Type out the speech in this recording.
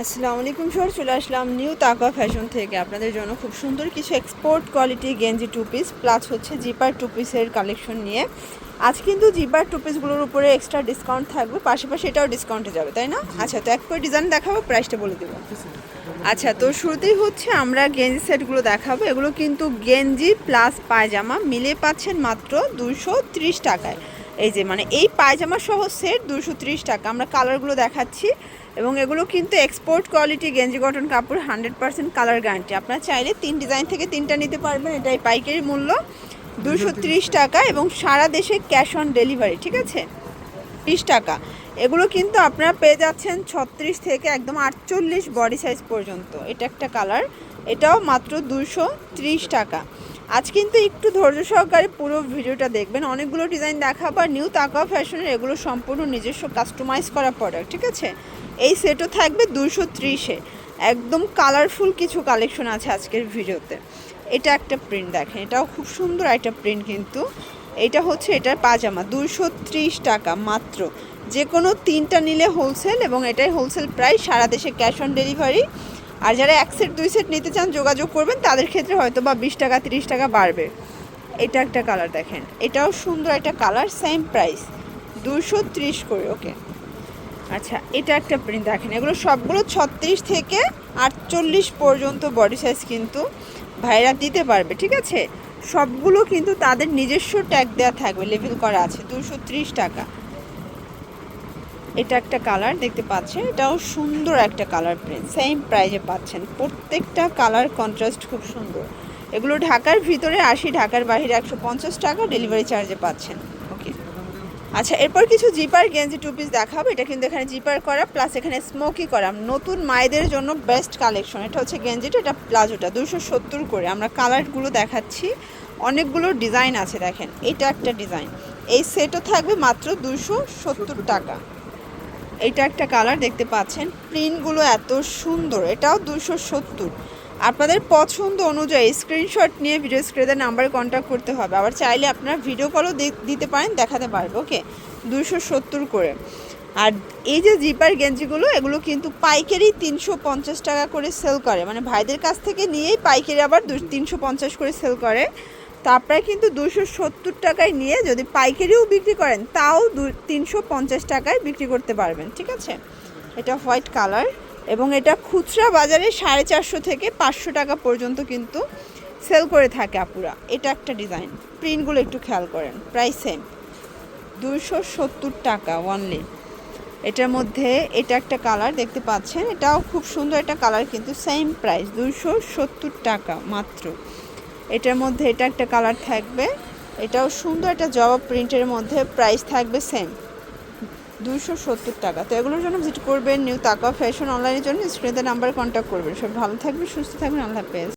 আসসালামু আলাইকুম স্যার, চলে আসলাম নিউ তাকা ফ্যাশন থেকে আপনাদের জন্য খুব সুন্দর কিছু এক্সপোর্ট কোয়ালিটি গেঞ্জি টু পিস প্লাস হচ্ছে জিপার টু পিসের কালেকশন নিয়ে। আজ কিন্তু জিপার টু পিসগুলোর উপরে এক্সট্রা ডিসকাউন্ট থাকবে, পাশাপাশি এটাও ডিসকাউন্টে যাবে, তাই না? আচ্ছা, তো এক করে ডিজাইন দেখাবো, প্রাইসটা বলে দেবো। আচ্ছা, তো শুরুতেই হচ্ছে আমরা গেঞ্জি সেটগুলো দেখাবো। এগুলো কিন্তু গেঞ্জি প্লাস পায়জামা মিলে পাচ্ছেন মাত্র 230 টাকায়। এই যে মানে এই পায়জামা সহ সেট 230 টাকা। আমরা কালারগুলো দেখাচ্ছি এবং এগুলো কিন্তু এক্সপোর্ট কোয়ালিটি গেঞ্জি কটন কাপড়, 100% কালার গ্যারান্টি। আপনারা চাইলে 3 ডিজাইন থেকে 3টা নিতে পারবেন। এটাই পাইকারি মূল্য 230 টাকা এবং সারা দেশে ক্যাশ অন ডেলিভারি, ঠিক আছে? 30 টাকা। এগুলো কিন্তু আপনারা পেয়ে যাচ্ছেন 36 থেকে একদম 48 বডি সাইজ পর্যন্ত। এটা একটা কালার, এটাও মাত্র 230 টাকা। আজ কিন্তু একটু ধৈর্য সহকারে পুরো ভিডিওটা দেখবেন। অনেকগুলো ডিজাইন দেখাবো আর নিউ তাকা ফ্যাশনের এগুলো সম্পূর্ণ নিজস্ব কাস্টমাইজ করা প্রোডাক্ট, ঠিক আছে? এই সেটও থাকবে 230-এ। একদম কালারফুল কিছু কালেকশন আছে আজকের ভিডিওতে। এটা একটা প্রিন্ট দেখেন, এটাও খুব সুন্দর একটা প্রিন্ট কিন্তু। এটা হচ্ছে এটার পাজামা, 230 টাকা মাত্র। যে কোনো 3টা নিলে হোলসেল এবং এটাই হোলসেল প্রাইস, সারা দেশে ক্যাশ অন ডেলিভারি। আর যারা 1 সেট 2 সেট নিতে চান যোগাযোগ করবেন, তাদের ক্ষেত্রে হয়তো বা 20 টাকা 30 টাকা বাড়বে। এটা একটা কালার দেখেন, এটাও সুন্দর একটা কালার, সেম প্রাইস 230 করে। ওকে, আচ্ছা, এটা একটা প্রিন্ট দেখেন। এগুলো সবগুলো 36 থেকে 48 পর্যন্ত বডি সাইজ কিন্তু ভাইরা দিতে পারবে, ঠিক আছে? সবগুলো কিন্তু তাদের নিজস্ব ট্যাগ দেওয়া থাকবে, লেবেল করা আছে। 230 টাকা। এটা একটা কালার দেখতে পাচ্ছেন, এটাও সুন্দর একটা কালার প্রিন্ট, সেম প্রাইজে পাচ্ছেন। প্রত্যেকটা কালার কন্ট্রাস্ট খুব সুন্দর। এগুলো ঢাকার ভিতরে 80, ঢাকার বাইরে 150 টাকা ডেলিভারি চার্জে পাচ্ছেন। ওকে, আচ্ছা, এরপর কিছু জিপার গেঞ্জি টু পিস দেখাবো। এটা কিন্তু এখানে জিপার করা প্লাস এখানে স্মোকি করা, নতুন মায়েদের জন্য বেস্ট কালেকশন। এটা হচ্ছে গেঞ্জিটা, এটা প্লাজোটা 270 করে। আমরা কালারগুলো দেখাচ্ছি, অনেকগুলো ডিজাইন আছে দেখেন। এটা একটা ডিজাইন, এই সেটও থাকবে মাত্র 270 টাকা। এটা একটা কালার দেখতে পাচ্ছেন, প্রিন্টগুলো এত সুন্দর, এটাও 270। আপনাদের পছন্দ অনুযায়ী স্ক্রিনশট নিয়ে ভিডিও স্ক্রিনের নাম্বারে কন্ট্যাক্ট করতে হবে। আবার চাইলে আপনারা ভিডিও কলও দিতে পারেন, দেখাতে পারবে। ওকে, 270 করে। আর এই যে জিপার গেঞ্জিগুলো, এগুলো কিন্তু পাইকারি 350 টাকা করে সেল করে, মানে ভাইদের কাছ থেকে নিয়েই পাইকারি আবার 350 করে সেল করে। তো আপনারা কিন্তু 270 টাকায় নিয়ে যদি পাইকারিও বিক্রি করেন, তাও 350 টাকায় বিক্রি করতে পারবেন, ঠিক আছে? এটা হোয়াইট কালার এবং এটা খুচরা বাজারে 450 থেকে 500 টাকা পর্যন্ত কিন্তু সেল করে থাকে আপুরা। এটা একটা ডিজাইন, প্রিন্টগুলো একটু খেয়াল করেন, প্রাইস সেম 270 টাকা অনলি। এটার মধ্যে এটা একটা কালার দেখতে পাচ্ছেন, এটাও খুব সুন্দর একটা কালার কিন্তু সেম প্রাইস 270 টাকা মাত্র। এটার মধ্যে এটা একটা কালার থাকবে, এটাও সুন্দর একটা জবা প্রিন্টের মধ্যে, প্রাইস থাকবে সেম 270 টাকা। তো এগুলোর জন্য ভিজিট করবেন নিউ তাকা ফ্যাশন। অনলাইনের জন্য স্ক্রিনের নাম্বারে কন্ট্যাক্ট করবেন। সব ভালো থাকবে, সুস্থ থাকবেন, আল্লাহ হাফেজ।